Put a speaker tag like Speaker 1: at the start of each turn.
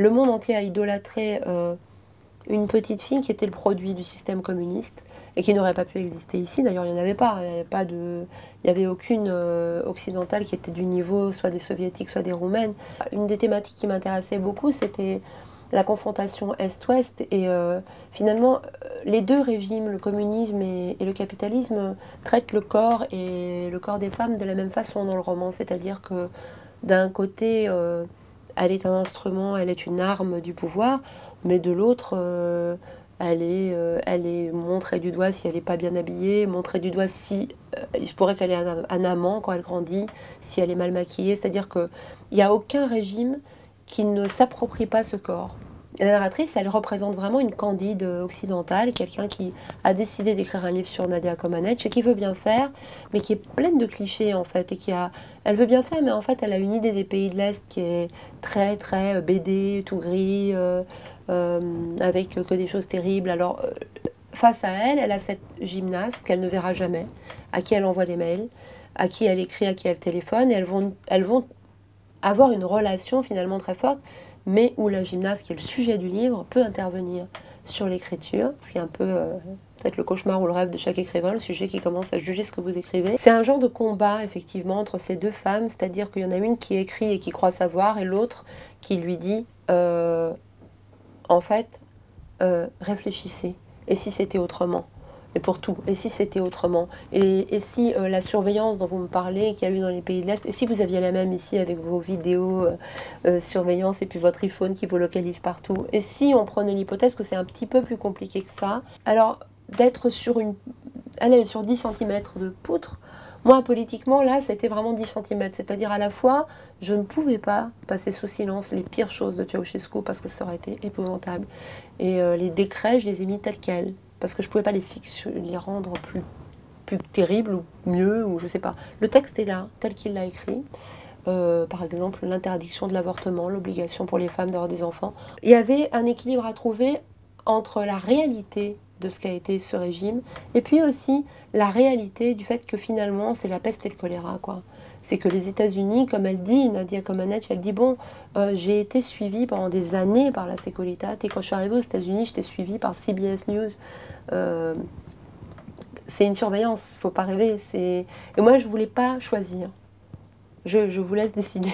Speaker 1: le monde entier a idolâtré une petite fille qui était le produit du système communiste et qui n'aurait pas pu exister ici. D'ailleurs, il n'y en avait pas. Il n'y avait aucune occidentale qui était du niveau soit des soviétiques, soit des roumaines. Une des thématiques qui m'intéressait beaucoup, c'était la confrontation Est-Ouest. Et finalement, les deux régimes, le communisme et le capitalisme, traitent le corps et le corps des femmes de la même façon dans le roman. C'est-à-dire que d'un côté, elle est un instrument, elle est une arme du pouvoir, mais de l'autre, elle est montrée du doigt si elle n'est pas bien habillée, montrée du doigt si il se pourrait qu'elle ait un amant quand elle grandit, si elle est mal maquillée. C'est-à-dire qu'il n'y a aucun régime qui ne s'approprie pas ce corps. Et la narratrice, elle représente vraiment une Candide occidentale, quelqu'un qui a décidé d'écrire un livre sur Nadia Comaneci et qui veut bien faire, mais qui est pleine de clichés en fait, et elle veut bien faire, mais en fait, elle a une idée des pays de l'Est qui est très très BD, tout gris, avec que des choses terribles. Alors, face à elle, elle a cette gymnaste qu'elle ne verra jamais, à qui elle envoie des mails, à qui elle écrit, à qui elle téléphone, et elles vont avoir une relation finalement très forte, mais où la gymnaste, qui est le sujet du livre, peut intervenir sur l'écriture, ce qui est un peu peut-être le cauchemar ou le rêve de chaque écrivain, le sujet qui commence à juger ce que vous écrivez. C'est un genre de combat, effectivement, entre ces deux femmes, c'est-à-dire qu'il y en a une qui écrit et qui croit savoir, et l'autre qui lui dit, en fait, réfléchissez, et si c'était autrement ? Et pour tout, et si c'était autrement, et si la surveillance dont vous me parlez, qu'il y a eu dans les pays de l'Est, et si vous aviez la même ici avec vos vidéos surveillance et puis votre iPhone qui vous localise partout, et si on prenait l'hypothèse que c'est un petit peu plus compliqué que ça, alors d'être sur elle est sur 10 centimètres de poutre, moi politiquement là c'était vraiment 10 centimètres, c'est-à-dire à la fois je ne pouvais pas passer sous silence les pires choses de Ceausescu parce que ça aurait été épouvantable, et les décrets je les ai mis tels quels, parce que je ne pouvais pas les rendre plus terribles ou mieux, ou je sais pas. Le texte est là, tel qu'il l'a écrit. Par exemple, l'interdiction de l'avortement, l'obligation pour les femmes d'avoir des enfants. Il y avait un équilibre à trouver entre la réalité de ce qu'a été ce régime, et puis aussi la réalité du fait que finalement c'est la peste et le choléra, quoi. C'est que les États-Unis, comme elle dit, Nadia Comaneci, elle dit bon, j'ai été suivie pendant des années par la Securitate, et quand je suis arrivée aux États-Unis, j'étais suivie par CBS News. Euh, c'est une surveillance, faut pas rêver. Et moi, je voulais pas choisir. Je vous laisse décider.